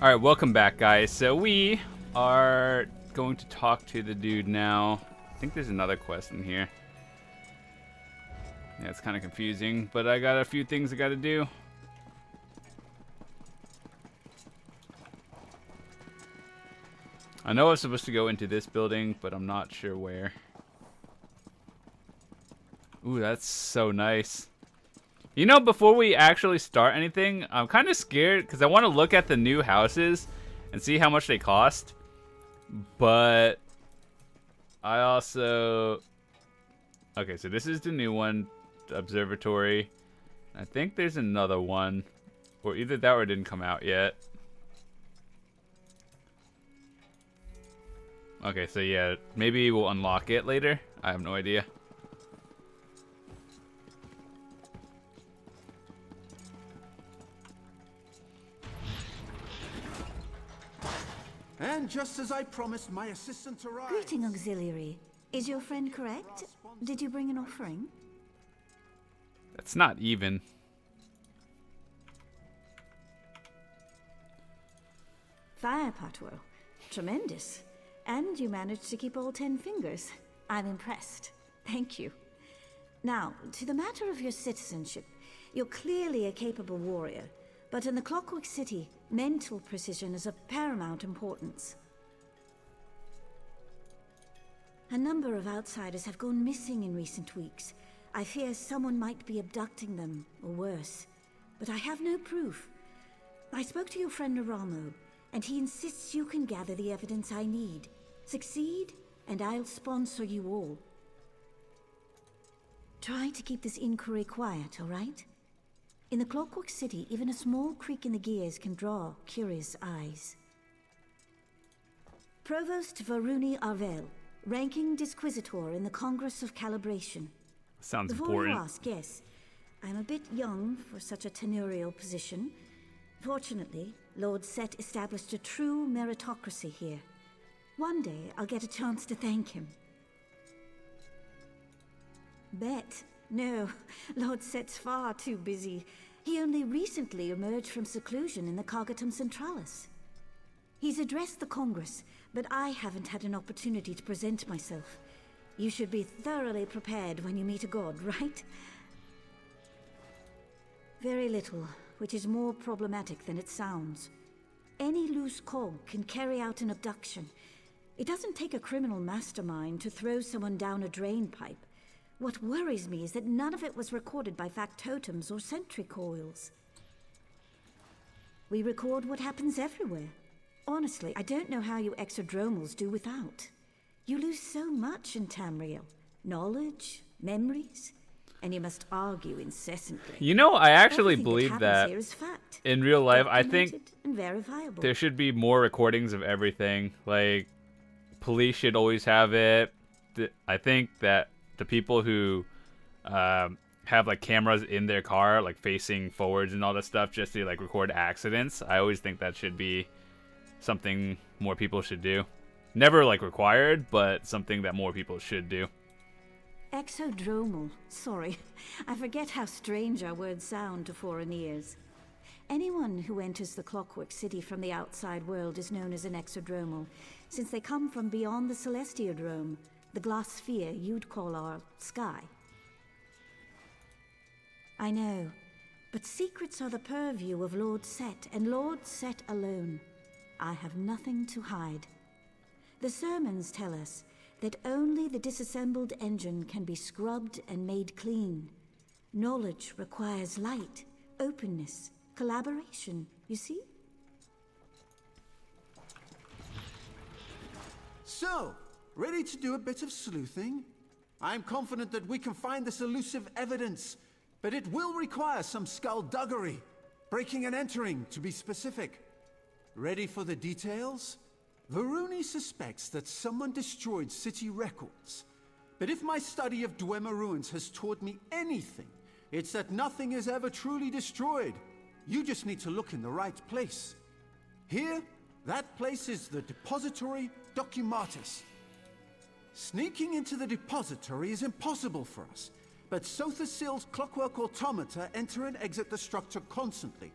Alright, welcome back, guys. So we are going to talk to the dude now. I think there's another quest in here. Yeah, it's kind of confusing, but I got a few things I gotta do. I know I'm supposed to go into this building, but I'm not sure where. Ooh, that's so nice. You know, before we actually start anything, I'm kind of scared because I want to look at the new houses and see how much they cost. But I also... Okay, so this is the new one, the observatory. I think there's another one. Or either that or it didn't come out yet. Okay, so yeah, maybe we'll unlock it later. I have no idea. And just as I promised, my assistant arrived. Greeting, auxiliary. Is your friend correct? Did you bring an offering? That's not even. Fire, Patwell. Tremendous. And you managed to keep all 10 fingers. I'm impressed. Thank you. Now, to the matter of your citizenship. You're clearly a capable warrior, but in the Clockwork City, mental precision is of paramount importance. A number of outsiders have gone missing in recent weeks. I fear someone might be abducting them, or worse. But I have no proof. I spoke to your friend Naramo, and he insists you can gather the evidence I need. Succeed, and I'll sponsor you all. Try to keep this inquiry quiet, all right? In the Clockwork City, even a small creak in the gears can draw curious eyes. Provost Varuni Arvel, ranking Disquisitor in the Congress of Calibration. Sounds Before important. you ask, yes, I'm a bit young for such a tenurial position. Fortunately, Lord Set established a true meritocracy here. One day, I'll get a chance to thank him. Bet. No, Lord Set's far too busy. He only recently emerged from seclusion in the Cargatum Centralis. He's addressed the Congress, but I haven't had an opportunity to present myself. You should be thoroughly prepared when you meet a god, right? Very little, which is more problematic than it sounds. Any loose cog can carry out an abduction. It doesn't take a criminal mastermind to throw someone down a drain pipe. What worries me is that none of it was recorded by factotums or sentry coils. We record what happens everywhere. Honestly, I don't know how you exodromals do without. You lose so much in Tamriel. Knowledge, memories, and you must argue incessantly. You know, I actually Everything believe happens that here is fact, in real life, I think documented and verifiable. there should be more recordings of everything. Like, police should always have it. I think that the people who have like cameras in their car, like facing forwards and all that stuff, just to like record accidents, I always think that should be something more people should do. Never like required, but something that more people should do. Exodromal. Sorry, I forget how strange our words sound to foreign ears. Anyone who enters the Clockwork City from the outside world is known as an exodromal, since they come from beyond the Celestiodrome, the glass sphere you'd call our sky. I know, but secrets are the purview of Lord Set, and Lord Set alone. I have nothing to hide. The sermons tell us that only the disassembled engine can be scrubbed and made clean. Knowledge requires light, openness, collaboration, you see? So, ready to do a bit of sleuthing? I'm confident that we can find this elusive evidence, but it will require some skullduggery. Breaking and entering, to be specific. Ready for the details? Varuni suspects that someone destroyed city records. But if my study of Dwemer ruins has taught me anything, it's that nothing is ever truly destroyed. You just need to look in the right place. Here, that place is the depository Documatus. Sneaking into the depository is impossible for us, but Sothasil's clockwork automata enter and exit the structure constantly.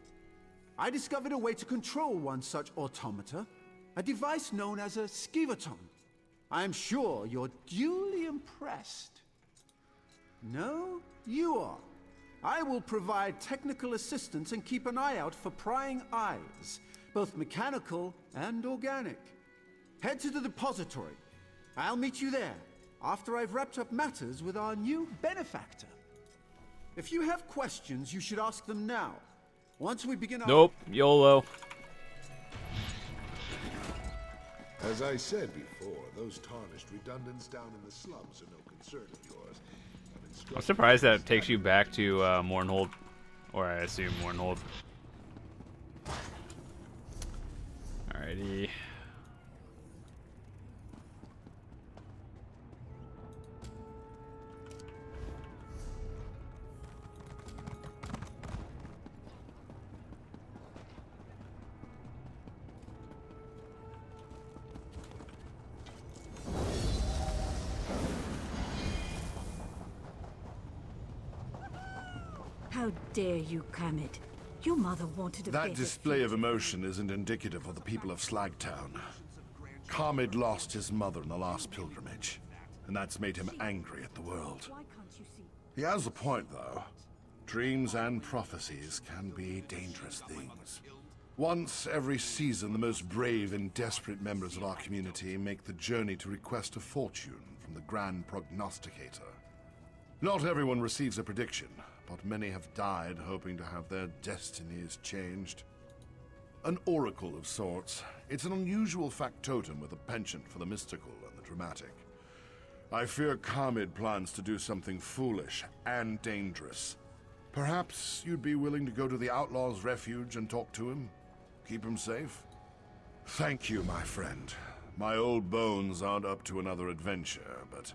I discovered a way to control one such automata, a device known as a skivaton. I am sure you're duly impressed. No, you are. I will provide technical assistance and keep an eye out for prying eyes, both mechanical and organic. Head to the depository. I'll meet you there, after I've wrapped up matters with our new benefactor. If you have questions, you should ask them now. Once we begin our... Nope, YOLO. As I said before, those tarnished redundants down in the slums are no concern of yours. I'm surprised that it takes you back to Mournhold, or I assume Mournhold. Alrighty. How dare you, Kermit? Your mother wanted a That better display of emotion isn't indicative of the people of Slagtown. Carmid lost his mother in the last pilgrimage, and that's made him angry at the world. Why can't you see? He has a point, though. Dreams and prophecies can be dangerous things. Once every season, the most brave and desperate members of our community make the journey to request a fortune from the Grand Prognosticator. Not everyone receives a prediction, but many have died hoping to have their destinies changed. An oracle of sorts. It's an unusual factotum with a penchant for the mystical and the dramatic. I fear Carmid plans to do something foolish and dangerous. Perhaps you'd be willing to go to the Outlaw's Refuge and talk to him? Keep him safe? Thank you, my friend. My old bones aren't up to another adventure, but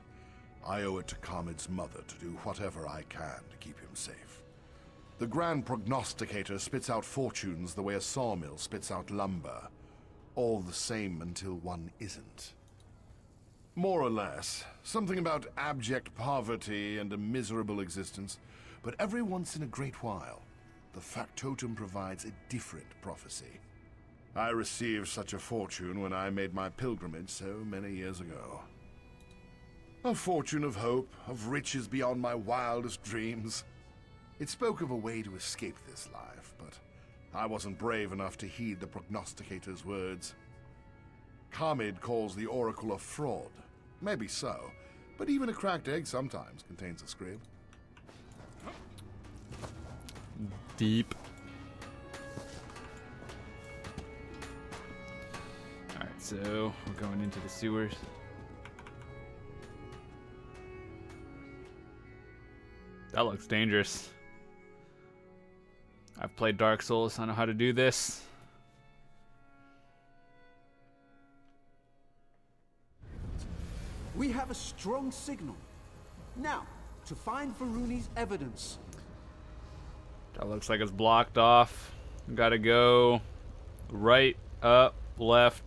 I owe it to Carmid's mother to do whatever I can to keep him safe. The Grand Prognosticator spits out fortunes the way a sawmill spits out lumber. All the same until one isn't. More or less. Something about abject poverty and a miserable existence. But every once in a great while, the factotum provides a different prophecy. I received such a fortune when I made my pilgrimage so many years ago. A fortune of hope, of riches beyond my wildest dreams. It spoke of a way to escape this life, but I wasn't brave enough to heed the prognosticator's words. Carmid calls the oracle a fraud. Maybe so, but even a cracked egg sometimes contains a scrib. Deep. Alright, so we're going into the sewers. That looks dangerous. I've played Dark Souls, I know how to do this. We have a strong signal. Now, to find Varuni's evidence. That looks like it's blocked off. Gotta go right, up, left,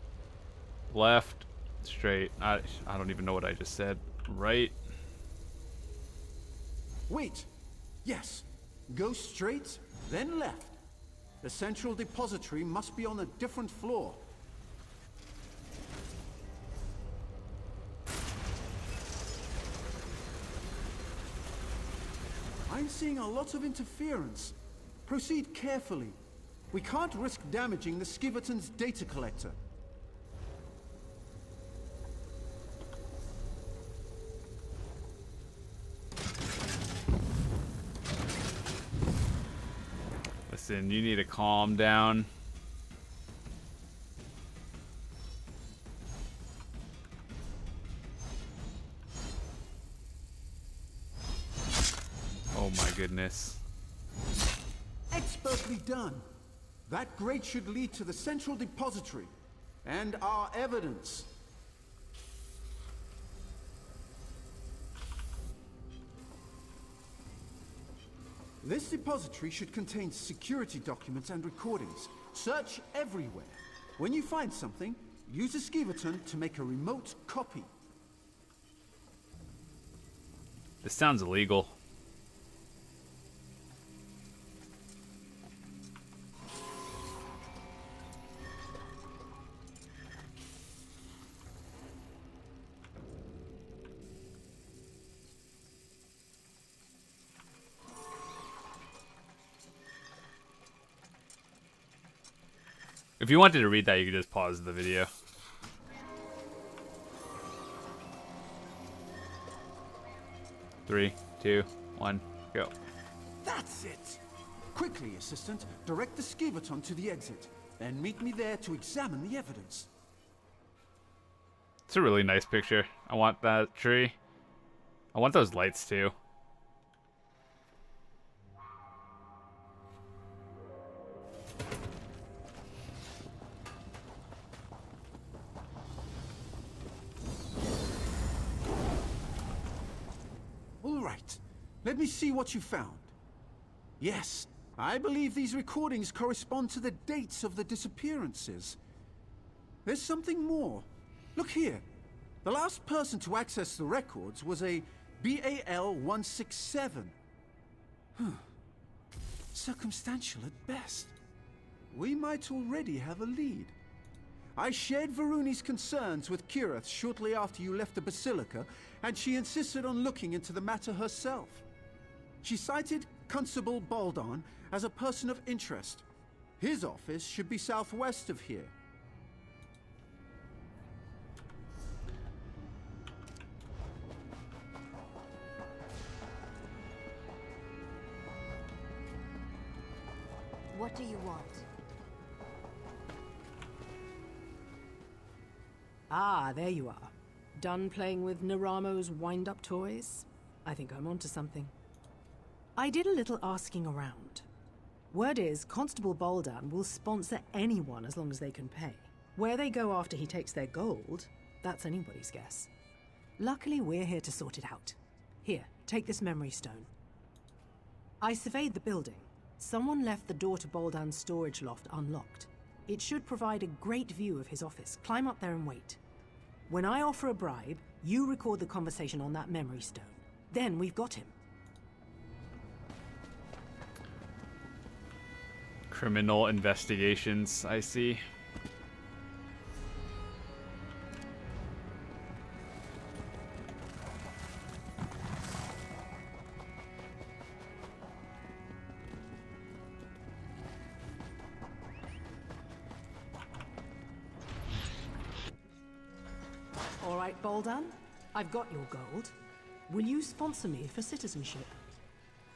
left, straight. I don't even know what I just said. Right. Wait. Yes. Go straight, then left. The central depository must be on a different floor. I'm seeing a lot of interference. Proceed carefully. We can't risk damaging the Skiverton's data collector. Listen, you need to calm down. Oh my goodness. Expertly done. That grate should lead to the central depository and our evidence. This depository should contain security documents and recordings. Search everywhere. When you find something, use a Skiverton to make a remote copy. This sounds illegal. If you wanted to read that, you could just pause the video. Three, two, one, go. That's it! Quickly, assistant, direct the skibaton to the exit. Then meet me there to examine the evidence. It's a really nice picture. I want that tree. I want those lights too. All right, let me see what you found. Yes, I believe these recordings correspond to the dates of the disappearances. There's something more. Look here. The last person to access the records was a BAL-167. Circumstantial at best. We might already have a lead. I shared Varuni's concerns with Kirith shortly after you left the Basilica, and she insisted on looking into the matter herself. She cited Constable Baldon as a person of interest. His office should be southwest of here. What do you want? Ah, there you are. Done playing with Naramo's wind-up toys? I think I'm onto something. I did a little asking around. Word is, Constable Baldan will sponsor anyone as long as they can pay. Where they go after he takes their gold, that's anybody's guess. Luckily, we're here to sort it out. Here, take this memory stone. I surveyed the building. Someone left the door to Baldan's storage loft unlocked. It should provide a great view of his office. Climb up there and wait. When I offer a bribe, you record the conversation on that memory stone. Then we've got him. Criminal investigations, I see. All right, Baldan. I've got your gold. Will you sponsor me for citizenship?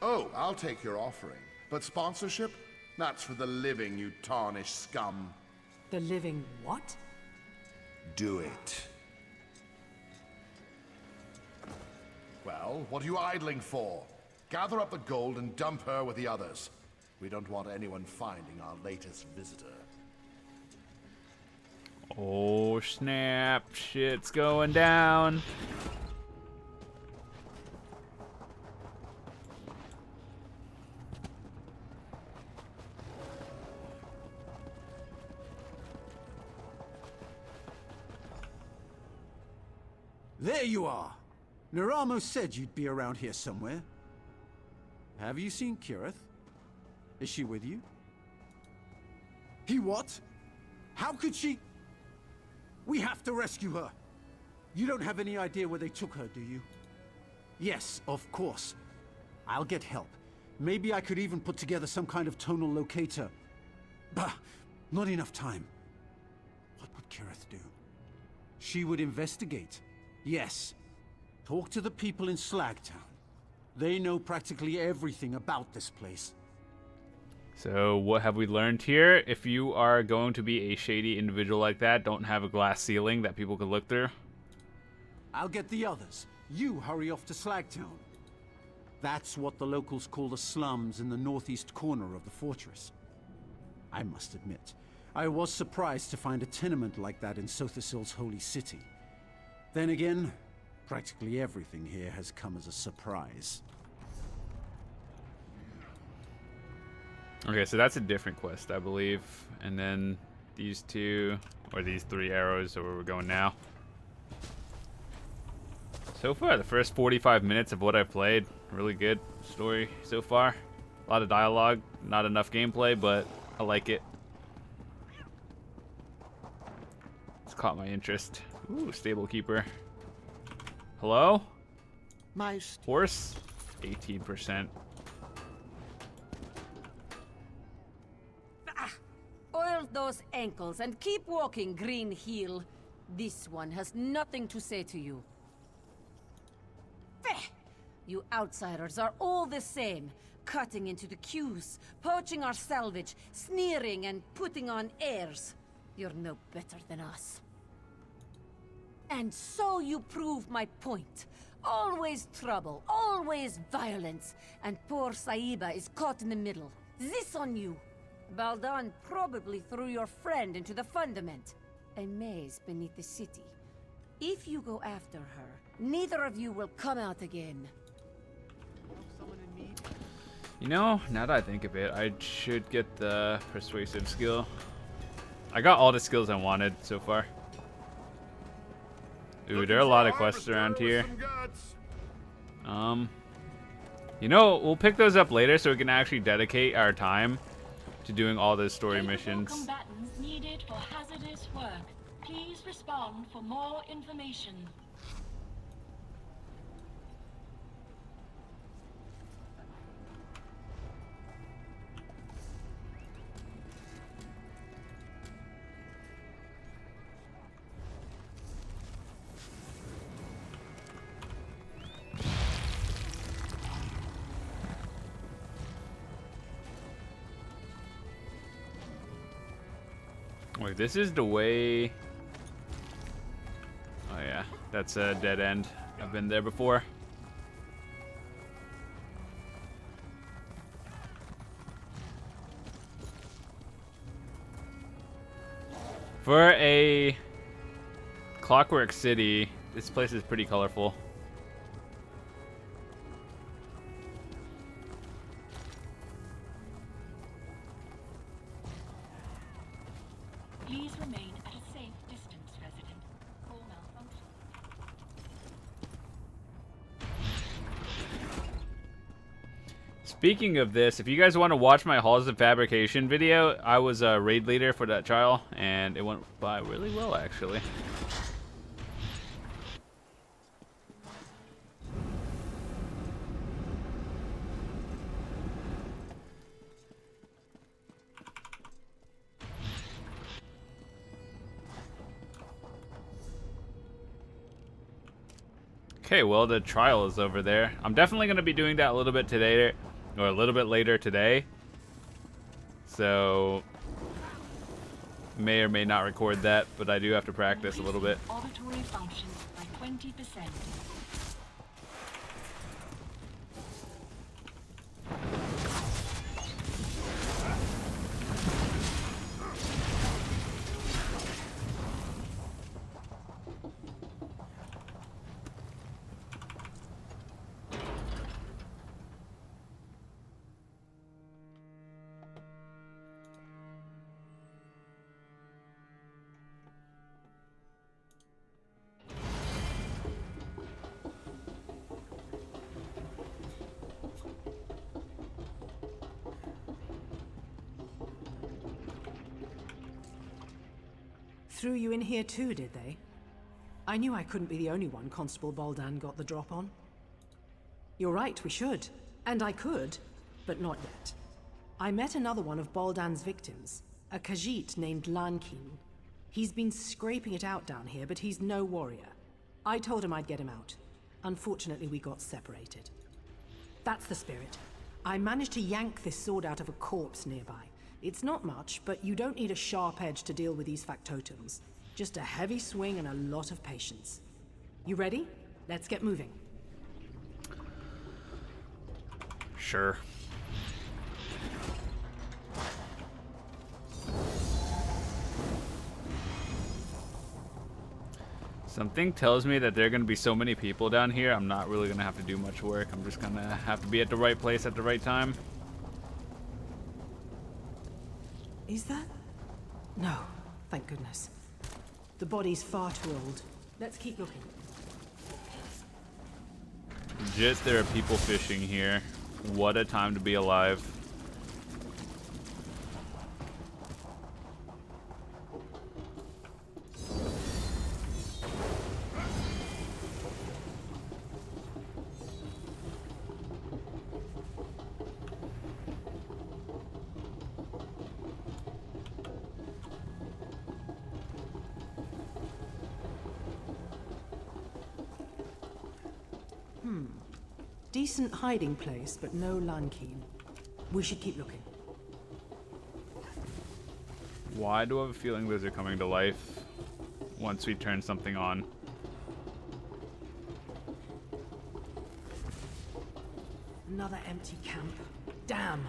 Oh, I'll take your offering. But sponsorship? That's for the living, you tarnished scum. The living what? Do it. Well, what are you idling for? Gather up the gold and dump her with the others. We don't want anyone finding our latest visitor. Oh snap, shit's going down. There you are! Naramo said you'd be around here somewhere. Have you seen Kirith? Is she with you? He what? How could she? We have to rescue her! You don't have any idea where they took her, do you? Yes, of course. I'll get help. Maybe I could even put together some kind of tonal locator. Bah! Not enough time. What would Kirith do? She would investigate. Yes. Talk to the people in Slagtown. They know practically everything about this place. So what have we learned here? If you are going to be a shady individual like that, don't have a glass ceiling that people can look through. I'll get the others. You hurry off to Slagtown. That's what the locals call the slums in the northeast corner of the fortress. I must admit, I was surprised to find a tenement like that in Sothisil's holy city. Then again, practically everything here has come as a surprise. Okay, so that's a different quest, I believe. And then these two, or these three arrows are where we're going now. So far, the first 45 minutes of what I've played, really good story so far. A lot of dialogue, not enough gameplay, but I like it. It's caught my interest. Ooh, stable keeper. Hello? Horse? 18%. Oil Melt those ankles and keep walking, Green Heel. This one has nothing to say to you. Feh! You outsiders are all the same. Cutting into the queues, poaching our salvage, sneering and putting on airs. You're no better than us. And so you prove my point. Always trouble, always violence, and poor Saiba is caught in the middle. This on you. Baldan probably threw your friend into the fundament, a maze beneath the city. If you go after her, neither of you will come out again. You know, now that I think of it, I should get the persuasive skill. I got all the skills I wanted so far. Ooh, there are a lot of quests around here. You know, we'll pick those up later so we can actually dedicate our time to doing all those story missions. Combatants needed for hazardous work. Please respond for more information. Wait, this is the way... Oh yeah, that's a dead end. I've been there before. For a Clockwork City, this place is pretty colorful. Please remain at a safe distance, resident. Call malfunction. Speaking of this, if you guys want to watch my Halls of Fabrication video, I was a raid leader for that trial, and it went by really well, actually. Okay, well, the trial is over there. I'm definitely going to be doing that a little bit today, or a little bit later today. So, may or may not record that, but I do have to practice a little bit. Auditory function by 20%. Threw you in here too, did they? I knew I couldn't be the only one Constable Baldan got the drop on. You're right, we should. And I could, but not yet. I met another one of Baldan's victims, a Khajiit named Lankin. He's been scraping it out down here, but he's no warrior. I told him I'd get him out. Unfortunately, we got separated. That's the spirit. I managed to yank this sword out of a corpse nearby. It's not much, but you don't need a sharp edge to deal with these factotums. Just a heavy swing and a lot of patience. You ready? Let's get moving. Sure. Something tells me that there are going to be so many people down here, I'm not really going to have to do much work. I'm just going to have to be at the right place at the right time. Is that? No, thank goodness. The body's far too old. Let's keep looking. Legit, there are people fishing here. What a time to be alive. Decent hiding place, but no Lankeen. We should keep looking. Why do I have a feeling those are coming to life once we turn something on? Another empty camp. Damn.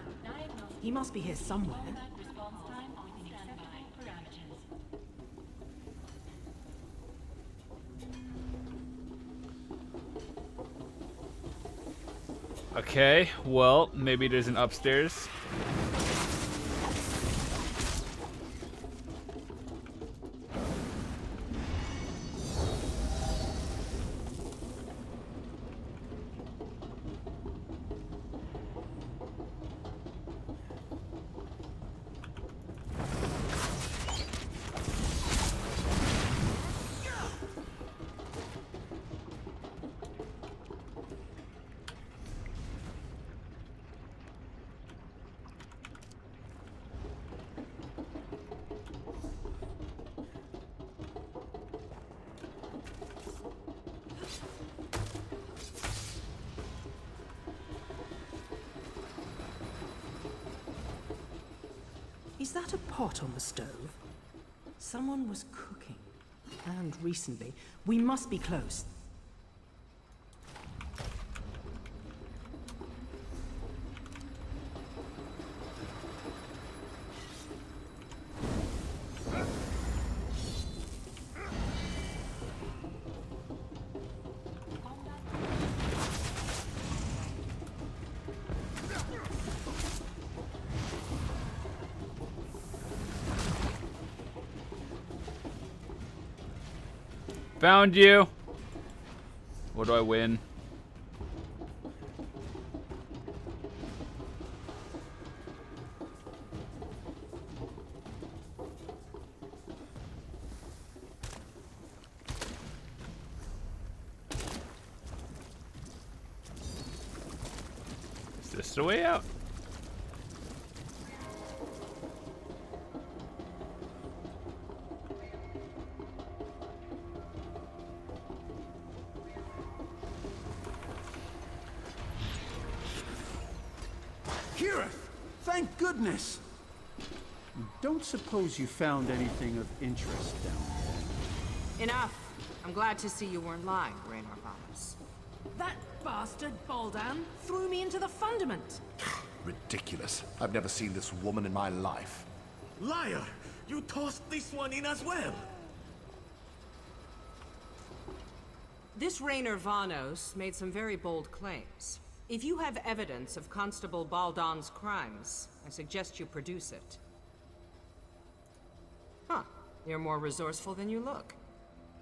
He must be here somewhere. Response time within acceptable parameters. Okay, well, maybe there's an upstairs. Is that a pot on the stove? Someone was cooking. And recently. We must be close. Found you. What do I win? Is this the way out? Thank goodness! Don't suppose you found anything of interest down there? Enough. I'm glad to see you weren't lying, Raynor Vanos. That bastard Baldan threw me into the fundament. Ridiculous. I've never seen this woman in my life. Liar! You tossed this one in as well! This Raynor Vanos made some very bold claims. If you have evidence of Constable Baldan's crimes, I suggest you produce it. Huh. You're more resourceful than you look.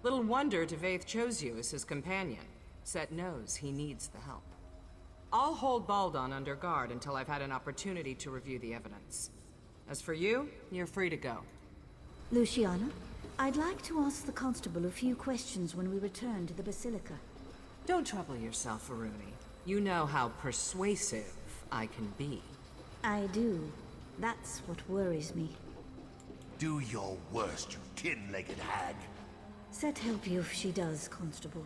Little wonder Devaith chose you as his companion. Set knows he needs the help. I'll hold Baldan under guard until I've had an opportunity to review the evidence. As for you, you're free to go. Luciana, I'd like to ask the constable a few questions when we return to the Basilica. Don't trouble yourself, Aruni. You know how persuasive I can be. I do. That's what worries me. Do your worst, you tin-legged hag. Set help you if she does, Constable.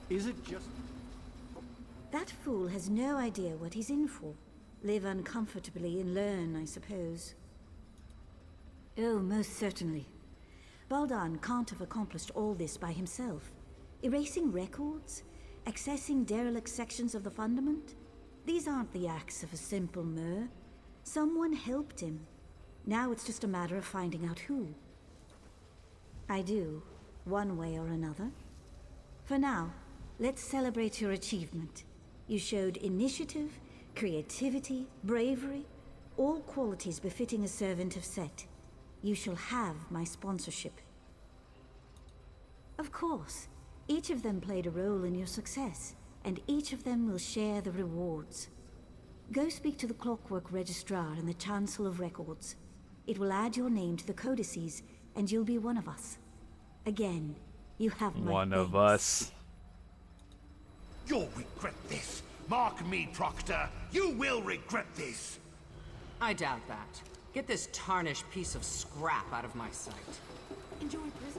Is it just... That fool has no idea what he's in for. Live uncomfortably and learn, I suppose. Oh, most certainly. Baldan can't have accomplished all this by himself. Erasing records? Accessing derelict sections of the Fundament? These aren't the acts of a simple Mer. Someone helped him. Now it's just a matter of finding out who. I do, one way or another. For now, let's celebrate your achievement. You showed initiative, creativity, bravery, all qualities befitting a servant of Set. You shall have my sponsorship. Of course. Each of them played a role in your success, and each of them will share the rewards. Go speak to the Clockwork Registrar in the Chancel of Records. It will add your name to the codices, and you'll be one of us. Again, you have my One of thanks. us. You'll regret this. Mark me, Proctor. You will regret this. I doubt that. Get this tarnished piece of scrap out of my sight.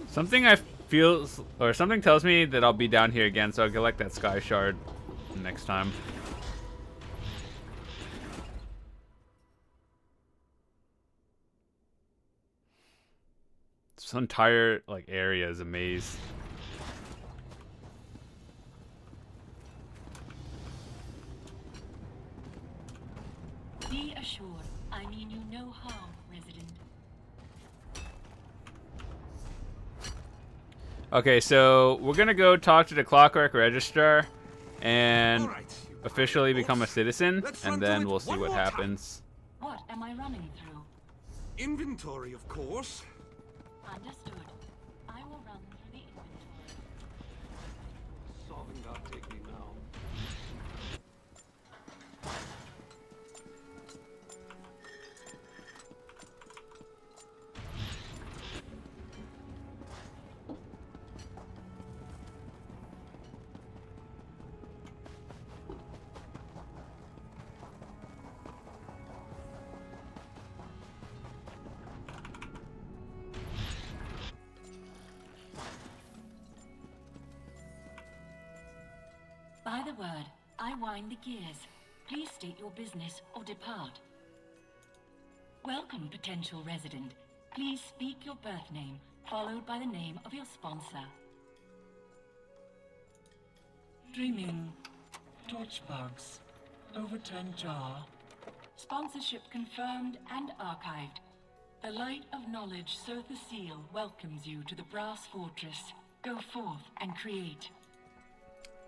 Something I feel, or something tells me that I'll be down here again, so I'll collect that sky shard next time. This entire like area is a maze. Be assured, I mean you no harm, resident. Okay, so we're gonna go talk to the Clockwork Registrar and officially become a citizen, and then we'll see what happens. What am I running through? Inventory, of course. Understood. I will run through the inventory. Solving God take me now. By the word, I wind the gears. Please state your business or depart. Welcome, potential resident. Please speak your birth name, followed by the name of your sponsor. Dreaming. Torchbugs. Overturned jar. Sponsorship confirmed and archived. The light of knowledge, Sotha Seal, welcomes you to the Brass Fortress. Go forth and create.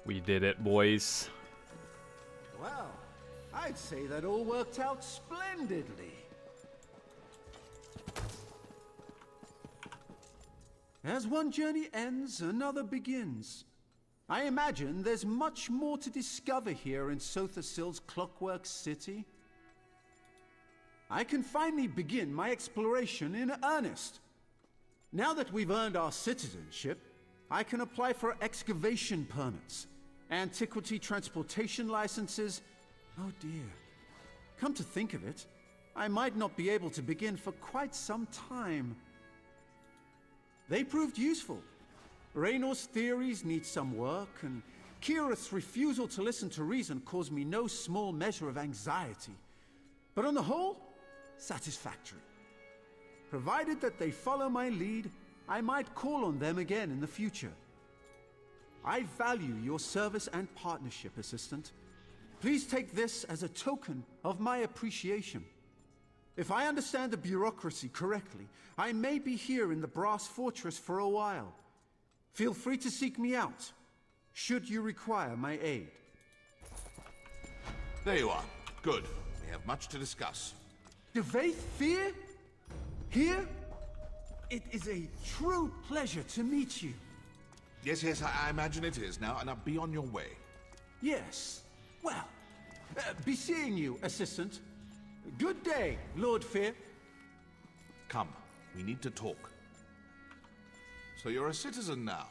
We did it, boys. Well, I'd say that all worked out splendidly. As one journey ends, another begins. I imagine there's much more to discover here in Sotha Sil's Clockwork City. I can finally begin my exploration in earnest. Now that we've earned our citizenship, I can apply for excavation permits, antiquity transportation licenses. Oh dear. Come to think of it, I might not be able to begin for quite some time. They proved useful. Raynor's theories need some work, and Kirith's refusal to listen to reason caused me no small measure of anxiety. But on the whole, satisfactory. Provided that they follow my lead, I might call on them again in the future. I value your service and partnership, Assistant. Please take this as a token of my appreciation. If I understand the bureaucracy correctly, I may be here in the Brass Fortress for a while. Feel free to seek me out, should you require my aid. There you are. Good. We have much to discuss. Devaith Fear? Here? It is a true pleasure to meet you. Yes, I imagine it is now, and I'll be on your way. Yes. Well, be seeing you, Assistant. Good day, Lord Fear. Come, we need to talk. So you're a citizen now.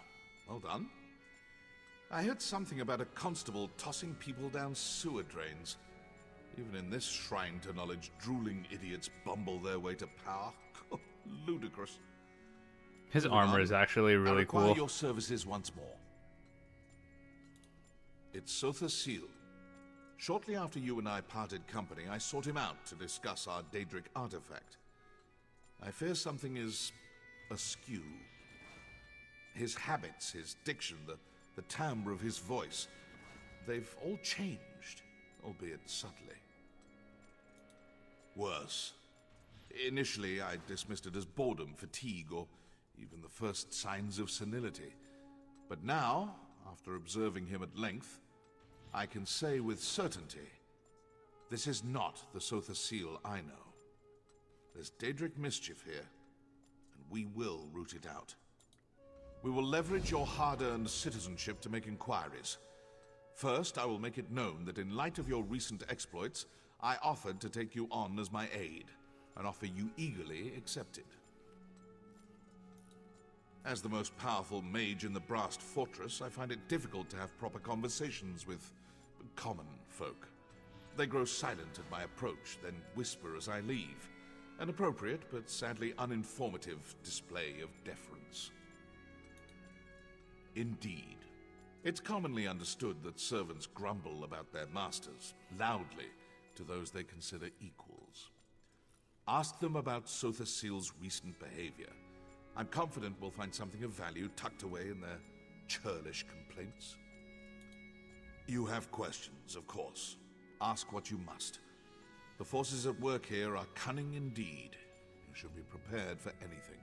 Well done. I heard something about a constable tossing people down sewer drains. Even in this shrine to knowledge, drooling idiots bumble their way to power. Ludicrous. His armor is actually really I require cool. your services once more. It's Sotha Seal. Shortly after you and I parted company, I sought him out to discuss our Daedric artifact. I fear something is askew. His habits, his diction, the timbre of his voice, they've all changed, albeit subtly. Worse. Initially, I dismissed it as boredom, fatigue, or even the first signs of senility. But now, after observing him at length, I can say with certainty, this is not the Sotha Seal I know. There's Daedric mischief here, and we will root it out. We will leverage your hard-earned citizenship to make inquiries. First, I will make it known that in light of your recent exploits, I offered to take you on as my aide, an offer you eagerly accepted. As the most powerful mage in the Brass Fortress, I find it difficult to have proper conversations with common folk. They grow silent at my approach, then whisper as I leave, An appropriate, but sadly uninformative display of deference. Indeed. It's commonly understood that servants grumble about their masters, loudly, to those they consider equals. Ask them about Sothasil's recent behavior. I'm confident we'll find something of value tucked away in their churlish complaints. You have questions, of course. Ask what you must. The forces at work here are cunning indeed. You should be prepared for anything.